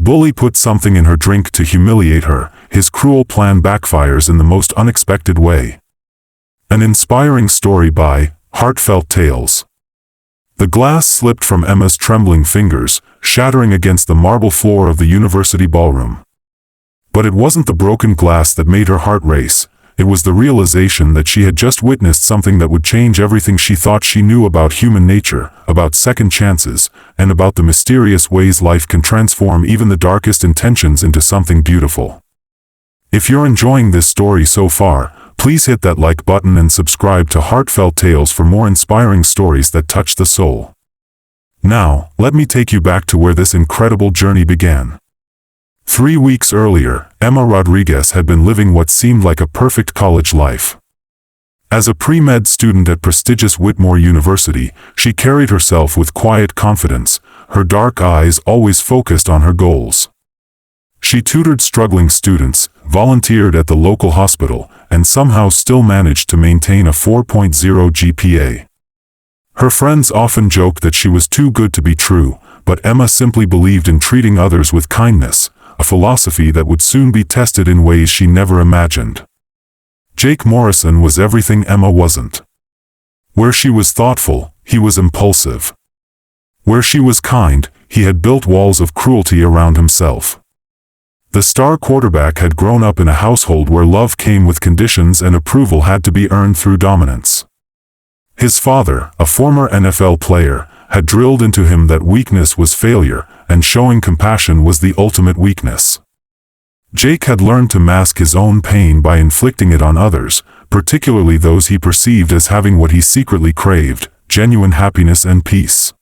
bully put something in her drink to humiliate her. His cruel plan backfires in the most unexpected way. An inspiring story by Heartfelt Tales. The glass slipped from Emma's trembling fingers, shattering against the marble floor of the university ballroom. But it wasn't the broken glass that made her heart race. It was the realization that she had just witnessed something that would change everything she thought she knew about human nature, about second chances, and about the mysterious ways life can transform even the darkest intentions into something beautiful. If you're enjoying this story so far, please hit that like button and subscribe to Heartfelt Tales for more inspiring stories that touch the soul. Now, let me take you back to where this incredible journey began. 3 weeks earlier, Emma Rodriguez had been living what seemed like a perfect college life. As a pre-med student at prestigious Whitmore University, she carried herself with quiet confidence, her dark eyes always focused on her goals. She tutored struggling students, volunteered at the local hospital, and somehow still managed to maintain a 4.0 GPA. Her friends often joked that she was too good to be true, but Emma simply believed in treating others with kindness, a philosophy that would soon be tested in ways she never imagined. Jake Morrison was everything Emma wasn't. Where she was thoughtful, he was impulsive. Where she was kind, he had built walls of cruelty around himself. The star quarterback had grown up in a household where love came with conditions and approval had to be earned through dominance. His father, a former NFL player, had drilled into him that weakness was failure, and showing compassion was the ultimate weakness. Jake had learned to mask his own pain by inflicting it on others, particularly those he perceived as having what he secretly craved, genuine happiness and peace.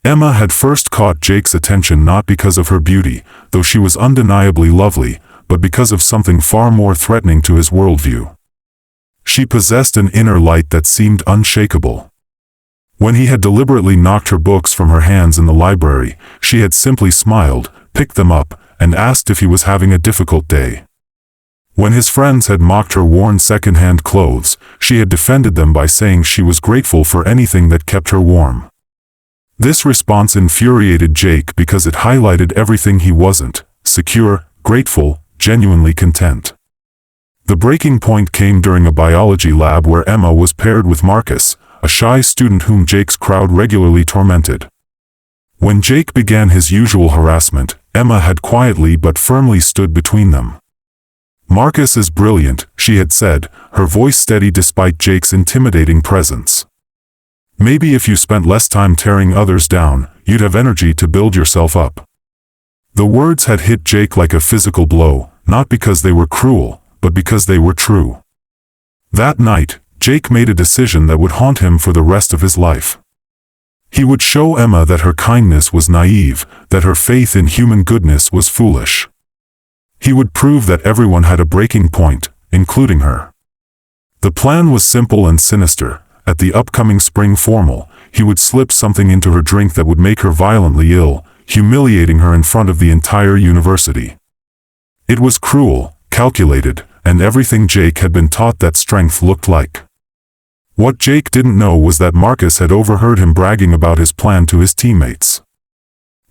Emma had first caught Jake's attention not because of her beauty, though she was undeniably lovely, but because of something far more threatening to his worldview. She possessed an inner light that seemed unshakable. When he had deliberately knocked her books from her hands in the library, she had simply smiled, picked them up, and asked if he was having a difficult day. When his friends had mocked her worn second-hand clothes, she had defended them by saying she was grateful for anything that kept her warm. This response infuriated Jake because it highlighted everything he wasn't: secure, grateful, genuinely content. The breaking point came during a biology lab where Emma was paired with Marcus, a shy student whom Jake's crowd regularly tormented. When Jake began his usual harassment, Emma had quietly but firmly stood between them. "Marcus is brilliant," she had said, her voice steady despite Jake's intimidating presence. "Maybe if you spent less time tearing others down, you'd have energy to build yourself up." The words had hit Jake like a physical blow, not because they were cruel, but because they were true. That night, Jake made a decision that would haunt him for the rest of his life. He would show Emma that her kindness was naive, that her faith in human goodness was foolish. He would prove that everyone had a breaking point, including her. The plan was simple and sinister. At the upcoming spring formal, he would slip something into her drink that would make her violently ill, humiliating her in front of the entire university. It was cruel, calculated, and everything Jake had been taught that strength looked like. What Jake didn't know was that Marcus had overheard him bragging about his plan to his teammates.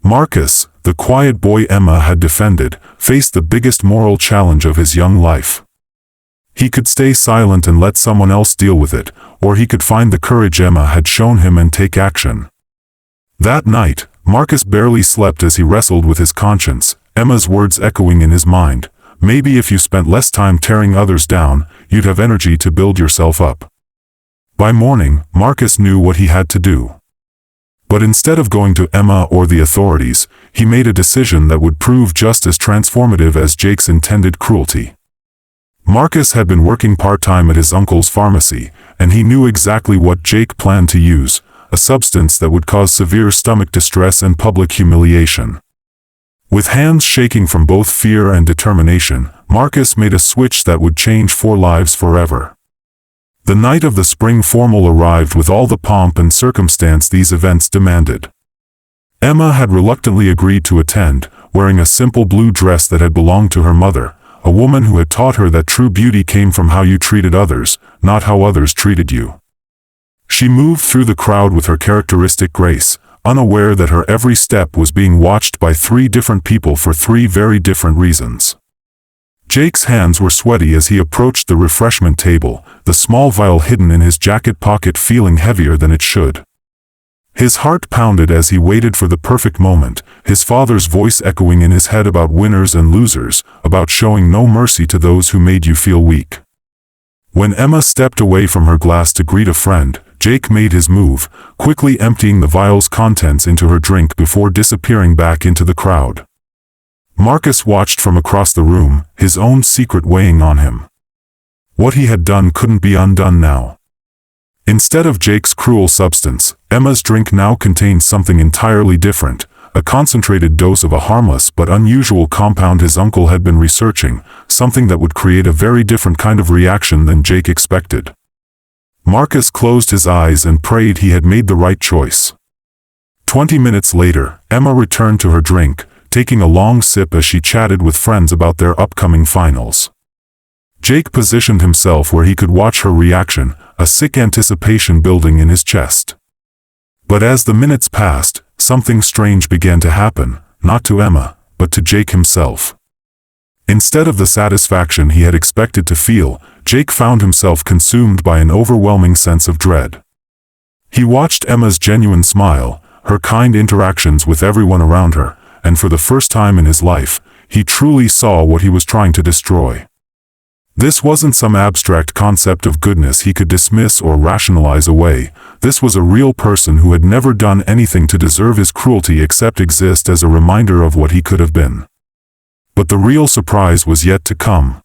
Marcus, the quiet boy Emma had defended, faced the biggest moral challenge of his young life. He could stay silent and let someone else deal with it, or he could find the courage Emma had shown him and take action. That night, Marcus barely slept as he wrestled with his conscience, Emma's words echoing in his mind: "Maybe if you spent less time tearing others down, you'd have energy to build yourself up." By morning, Marcus knew what he had to do. But instead of going to Emma or the authorities, he made a decision that would prove just as transformative as Jake's intended cruelty. Marcus had been working part-time at his uncle's pharmacy, and he knew exactly what Jake planned to use: a substance that would cause severe stomach distress and public humiliation. With hands shaking from both fear and determination, Marcus made a switch that would change 4 lives forever. The night of the spring formal arrived with all the pomp and circumstance these events demanded. Emma had reluctantly agreed to attend, wearing a simple blue dress that had belonged to her mother, a woman who had taught her that true beauty came from how you treated others, not how others treated you. She moved through the crowd with her characteristic grace, unaware that her every step was being watched by 3 different people for 3 very different reasons. Jake's hands were sweaty as he approached the refreshment table, the small vial hidden in his jacket pocket feeling heavier than it should. His heart pounded as he waited for the perfect moment, his father's voice echoing in his head about winners and losers, about showing no mercy to those who made you feel weak. When Emma stepped away from her glass to greet a friend, Jake made his move, quickly emptying the vial's contents into her drink before disappearing back into the crowd. Marcus watched from across the room, his own secret weighing on him. What he had done couldn't be undone now. Instead of Jake's cruel substance, Emma's drink now contained something entirely different, a concentrated dose of a harmless but unusual compound his uncle had been researching, something that would create a very different kind of reaction than Jake expected. Marcus closed his eyes and prayed he had made the right choice. 20 minutes later, Emma returned to her drink, taking a long sip as she chatted with friends about their upcoming finals. Jake positioned himself where he could watch her reaction, a sick anticipation building in his chest. But as the minutes passed, something strange began to happen, not to Emma, but to Jake himself. Instead of the satisfaction he had expected to feel, Jake found himself consumed by an overwhelming sense of dread. He watched Emma's genuine smile, her kind interactions with everyone around her, and for the first time in his life, he truly saw what he was trying to destroy. This wasn't some abstract concept of goodness he could dismiss or rationalize away. This was a real person who had never done anything to deserve his cruelty except exist as a reminder of what he could have been. But the real surprise was yet to come.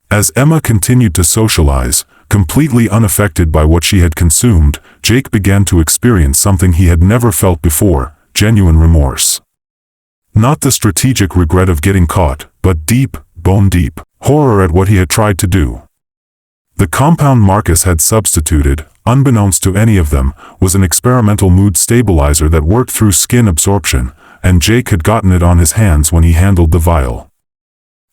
As Emma continued to socialize, completely unaffected by what she had consumed, Jake began to experience something he had never felt before, genuine remorse. Not the strategic regret of getting caught, but deep, bone-deep, horror at what he had tried to do. The compound Marcus had substituted, unbeknownst to any of them, was an experimental mood stabilizer that worked through skin absorption, and Jake had gotten it on his hands when he handled the vial.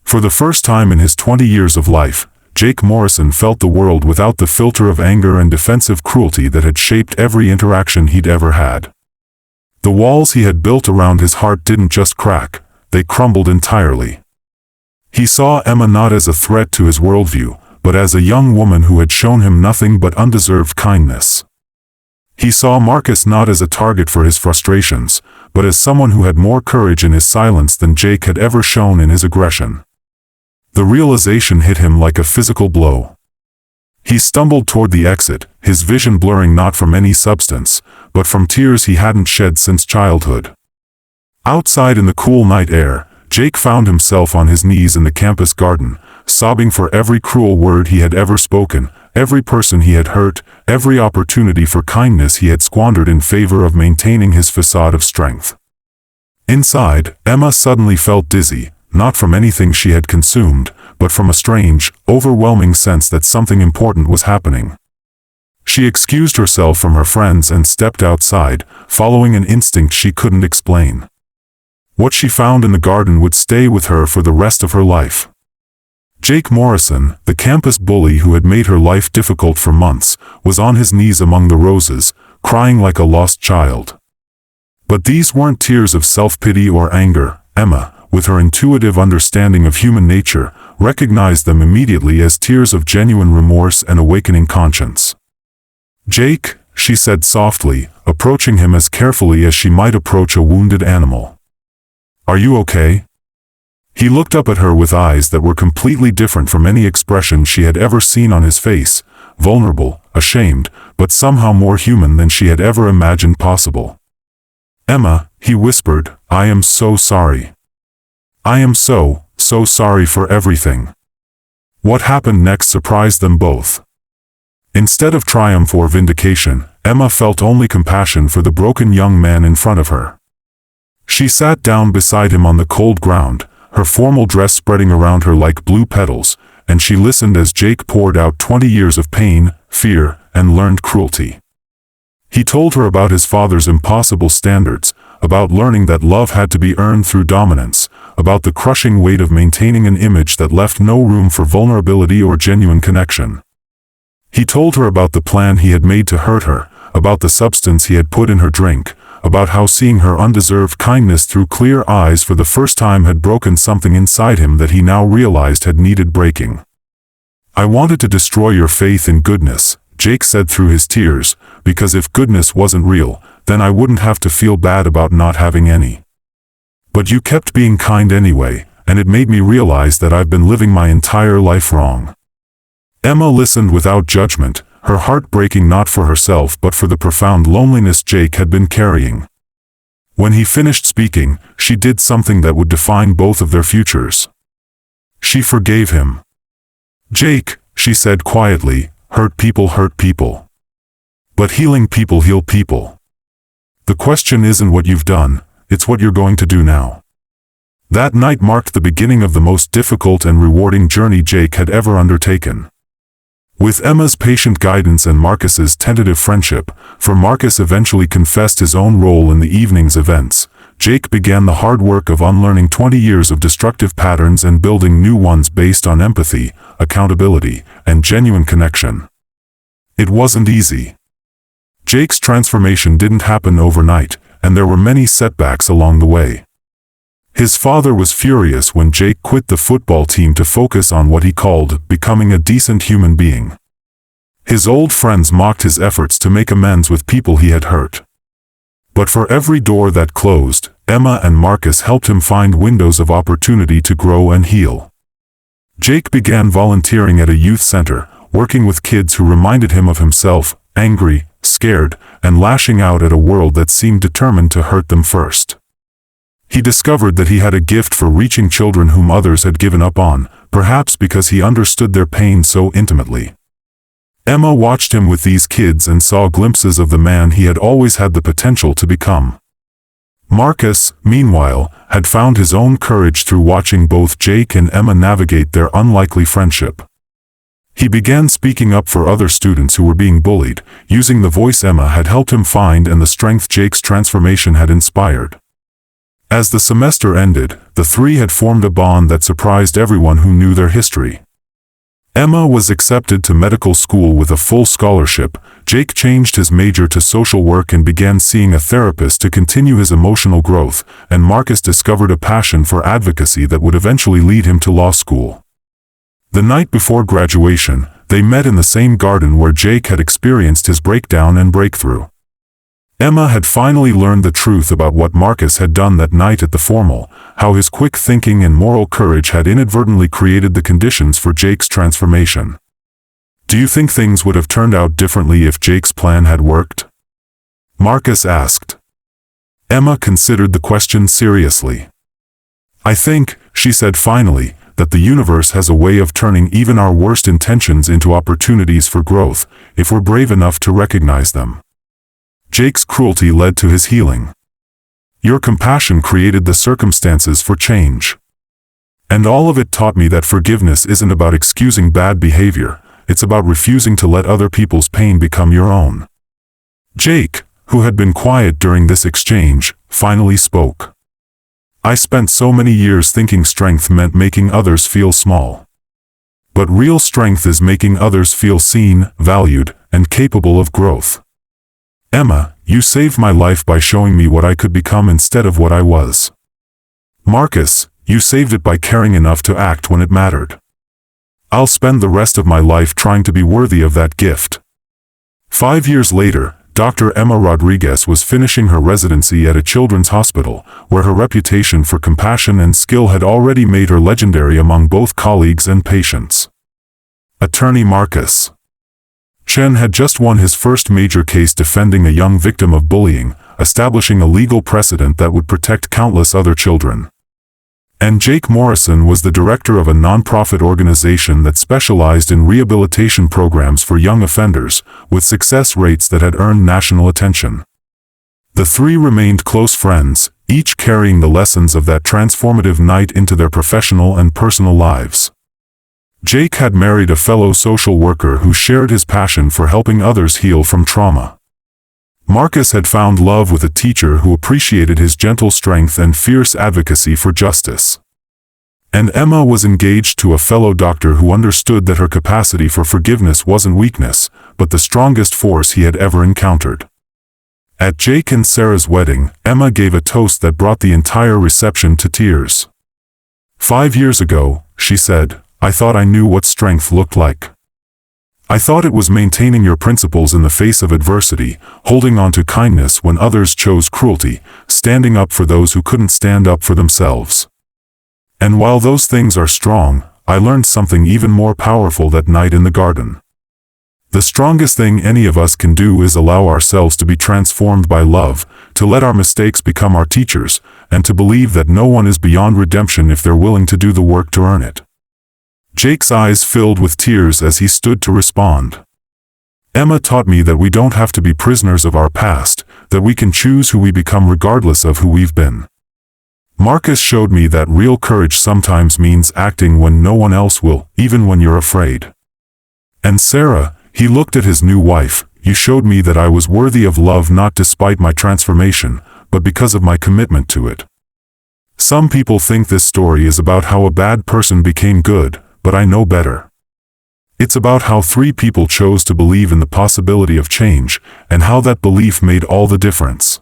For the first time in his 20 years of life, Jake Morrison felt the world without the filter of anger and defensive cruelty that had shaped every interaction he'd ever had. The walls he had built around his heart didn't just crack, they crumbled entirely. He saw Emma not as a threat to his worldview, but as a young woman who had shown him nothing but undeserved kindness. He saw Marcus not as a target for his frustrations, but as someone who had more courage in his silence than Jake had ever shown in his aggression. The realization hit him like a physical blow. He stumbled toward the exit, his vision blurring not from any substance, but from tears he hadn't shed since childhood. Outside in the cool night air, Jake found himself on his knees in the campus garden, sobbing for every cruel word he had ever spoken, every person he had hurt, every opportunity for kindness he had squandered in favor of maintaining his facade of strength. Inside, Emma suddenly felt dizzy, not from anything she had consumed, but from a strange, overwhelming sense that something important was happening. She excused herself from her friends and stepped outside, following an instinct she couldn't explain. What she found in the garden would stay with her for the rest of her life. Jake Morrison, the campus bully who had made her life difficult for months, was on his knees among the roses, crying like a lost child. But these weren't tears of self-pity or anger. Emma, with her intuitive understanding of human nature, recognized them immediately as tears of genuine remorse and awakening conscience. "Jake," she said softly, approaching him as carefully as she might approach a wounded animal. "Are you okay?" He looked up at her with eyes that were completely different from any expression she had ever seen on his face, vulnerable, ashamed, but somehow more human than she had ever imagined possible. "Emma," he whispered, "I am so sorry. I am so sorry for everything." What happened next surprised them both. Instead of triumph or vindication, Emma felt only compassion for the broken young man in front of her. She sat down beside him on the cold ground, her formal dress spreading around her like blue petals, and she listened as Jake poured out 20 years of pain, fear, and learned cruelty. He told her about his father's impossible standards, about learning that love had to be earned through dominance, about the crushing weight of maintaining an image that left no room for vulnerability or genuine connection. He told her about the plan he had made to hurt her, about the substance he had put in her drink, about how seeing her undeserved kindness through clear eyes for the first time had broken something inside him that he now realized had needed breaking. "I wanted to destroy your faith in goodness," Jake said through his tears, "because if goodness wasn't real, then I wouldn't have to feel bad about not having any. But you kept being kind anyway, and it made me realize that I've been living my entire life wrong." Emma listened without judgment, her heart breaking not for herself but for the profound loneliness Jake had been carrying. When he finished speaking, she did something that would define both of their futures. She forgave him. "Jake," she said quietly, hurt people. But healing people heal people. The question isn't what you've done, it's what you're going to do now." That night marked the beginning of the most difficult and rewarding journey Jake had ever undertaken. With Emma's patient guidance and Marcus's tentative friendship, for Marcus eventually confessed his own role in the evening's events, Jake began the hard work of unlearning 20 years of destructive patterns and building new ones based on empathy, accountability, and genuine connection. It wasn't easy. Jake's transformation didn't happen overnight, and there were many setbacks along the way. His father was furious when Jake quit the football team to focus on what he called becoming a decent human being. His old friends mocked his efforts to make amends with people he had hurt. But for every door that closed, Emma and Marcus helped him find windows of opportunity to grow and heal. Jake began volunteering at a youth center, working with kids who reminded him of himself, angry, scared, and lashing out at a world that seemed determined to hurt them first. He discovered that he had a gift for reaching children whom others had given up on, perhaps because he understood their pain so intimately. Emma watched him with these kids and saw glimpses of the man he had always had the potential to become. Marcus, meanwhile, had found his own courage through watching both Jake and Emma navigate their unlikely friendship. He began speaking up for other students who were being bullied, using the voice Emma had helped him find and the strength Jake's transformation had inspired. As the semester ended, the three had formed a bond that surprised everyone who knew their history. Emma was accepted to medical school with a full scholarship, Jake changed his major to social work and began seeing a therapist to continue his emotional growth, and Marcus discovered a passion for advocacy that would eventually lead him to law school. The night before graduation, they met in the same garden where Jake had experienced his breakdown and breakthrough. Emma had finally learned the truth about what Marcus had done that night at the formal, how his quick thinking and moral courage had inadvertently created the conditions for Jake's transformation. "Do you think things would have turned out differently if Jake's plan had worked?" Marcus asked. Emma considered the question seriously. "I think," she said finally, "that the universe has a way of turning even our worst intentions into opportunities for growth, if we're brave enough to recognize them. Jake's cruelty led to his healing. Your compassion created the circumstances for change. And all of it taught me that forgiveness isn't about excusing bad behavior, it's about refusing to let other people's pain become your own." Jake, who had been quiet during this exchange, finally spoke. "I spent so many years thinking strength meant making others feel small. But real strength is making others feel seen, valued, and capable of growth. Emma, you saved my life by showing me what I could become instead of what I was. Marcus, you saved it by caring enough to act when it mattered. I'll spend the rest of my life trying to be worthy of that gift." 5 years later, Dr. Emma Rodriguez was finishing her residency at a children's hospital, where her reputation for compassion and skill had already made her legendary among both colleagues and patients. Attorney Marcus Chen had just won his first major case defending a young victim of bullying, establishing a legal precedent that would protect countless other children. And Jake Morrison was the director of a nonprofit organization that specialized in rehabilitation programs for young offenders, with success rates that had earned national attention. The three remained close friends, each carrying the lessons of that transformative night into their professional and personal lives. Jake had married a fellow social worker who shared his passion for helping others heal from trauma. Marcus had found love with a teacher who appreciated his gentle strength and fierce advocacy for justice. And Emma was engaged to a fellow doctor who understood that her capacity for forgiveness wasn't weakness, but the strongest force he had ever encountered. At Jake and Sarah's wedding, Emma gave a toast that brought the entire reception to tears. 5 years ago, she said, I thought I knew what strength looked like. I thought it was maintaining your principles in the face of adversity, holding on to kindness when others chose cruelty, standing up for those who couldn't stand up for themselves. And while those things are strong, I learned something even more powerful that night in the garden. The strongest thing any of us can do is allow ourselves to be transformed by love, to let our mistakes become our teachers, and to believe that no one is beyond redemption if they're willing to do the work to earn it. Jake's eyes filled with tears as he stood to respond. Emma taught me that we don't have to be prisoners of our past, that we can choose who we become regardless of who we've been. Marcus showed me that real courage sometimes means acting when no one else will, even when you're afraid. And Sarah, he looked at his new wife, you showed me that I was worthy of love not despite my transformation, but because of my commitment to it. Some people think this story is about how a bad person became good, but I know better. It's about how 3 people chose to believe in the possibility of change, and how that belief made all the difference.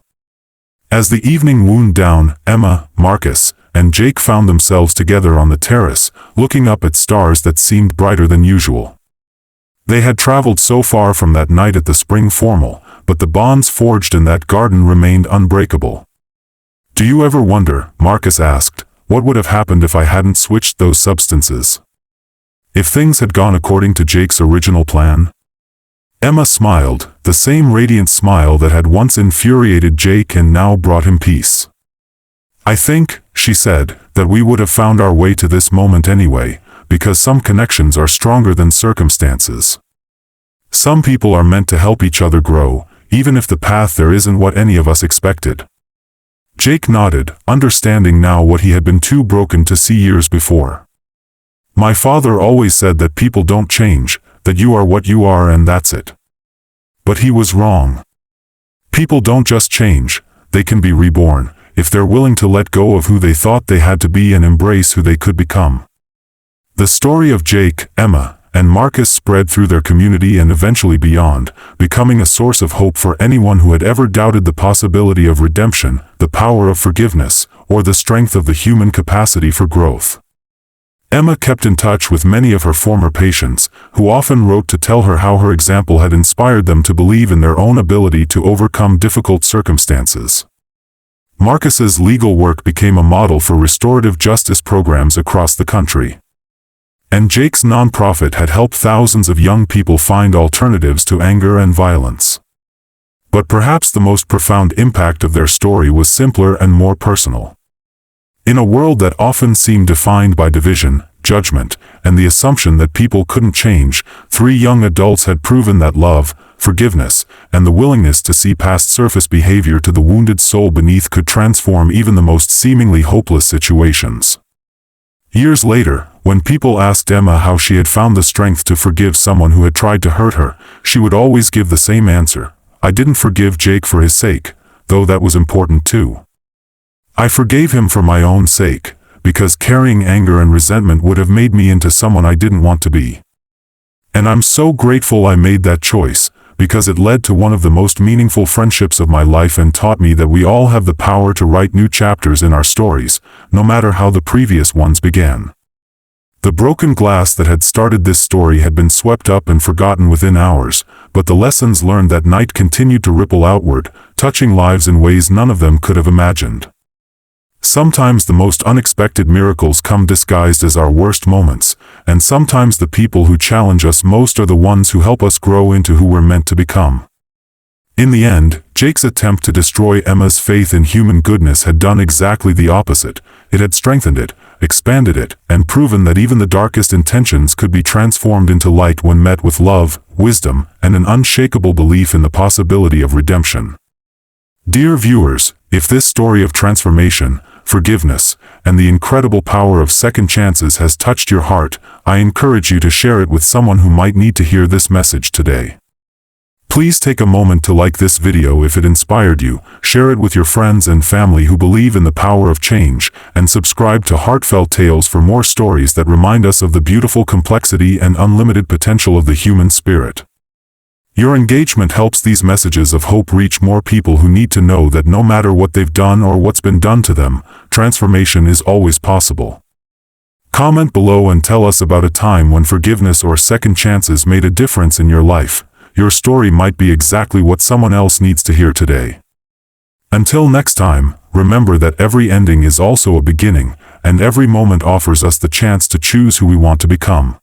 As the evening wound down, Emma, Marcus, and Jake found themselves together on the terrace, looking up at stars that seemed brighter than usual. They had traveled so far from that night at the spring formal, but the bonds forged in that garden remained unbreakable. Do you ever wonder, Marcus asked, what would have happened if I hadn't switched those substances? If things had gone according to Jake's original plan? Emma smiled, the same radiant smile that had once infuriated Jake and now brought him peace. I think, she said, that we would have found our way to this moment anyway, because some connections are stronger than circumstances. Some people are meant to help each other grow, even if the path there isn't what any of us expected. Jake nodded, understanding now what he had been too broken to see years before. My father always said that people don't change, that you are what you are and that's it. But he was wrong. People don't just change, they can be reborn, if they're willing to let go of who they thought they had to be and embrace who they could become. The story of Jake, Emma, and Marcus spread through their community and eventually beyond, becoming a source of hope for anyone who had ever doubted the possibility of redemption, the power of forgiveness, or the strength of the human capacity for growth. Emma kept in touch with many of her former patients, who often wrote to tell her how her example had inspired them to believe in their own ability to overcome difficult circumstances. Marcus's legal work became a model for restorative justice programs across the country. And Jake's nonprofit had helped thousands of young people find alternatives to anger and violence. But perhaps the most profound impact of their story was simpler and more personal. In a world that often seemed defined by division, judgment, and the assumption that people couldn't change, 3 young adults had proven that love, forgiveness, and the willingness to see past surface behavior to the wounded soul beneath could transform even the most seemingly hopeless situations. Years later, when people asked Emma how she had found the strength to forgive someone who had tried to hurt her, she would always give the same answer: I didn't forgive Jake for his sake, though that was important too. I forgave him for my own sake, because carrying anger and resentment would have made me into someone I didn't want to be. And I'm so grateful I made that choice, because it led to one of the most meaningful friendships of my life and taught me that we all have the power to write new chapters in our stories, no matter how the previous ones began. The broken glass that had started this story had been swept up and forgotten within hours, but the lessons learned that night continued to ripple outward, touching lives in ways none of them could have imagined. Sometimes the most unexpected miracles come disguised as our worst moments, and sometimes the people who challenge us most are the ones who help us grow into who we're meant to become. In the end, Jake's attempt to destroy Emma's faith in human goodness had done exactly the opposite. It had strengthened it, expanded it, and proven that even the darkest intentions could be transformed into light when met with love, wisdom, and an unshakable belief in the possibility of redemption. Dear viewers, if this story of transformation, forgiveness, and the incredible power of second chances has touched your heart, I encourage you to share it with someone who might need to hear this message today. Please take a moment to like this video if it inspired you, share it with your friends and family who believe in the power of change, and subscribe to Heartfelt Tales for more stories that remind us of the beautiful complexity and unlimited potential of the human spirit. Your engagement helps these messages of hope reach more people who need to know that no matter what they've done or what's been done to them, transformation is always possible. Comment below and tell us about a time when forgiveness or second chances made a difference in your life. Your story might be exactly what someone else needs to hear today. Until next time, remember that every ending is also a beginning, and every moment offers us the chance to choose who we want to become.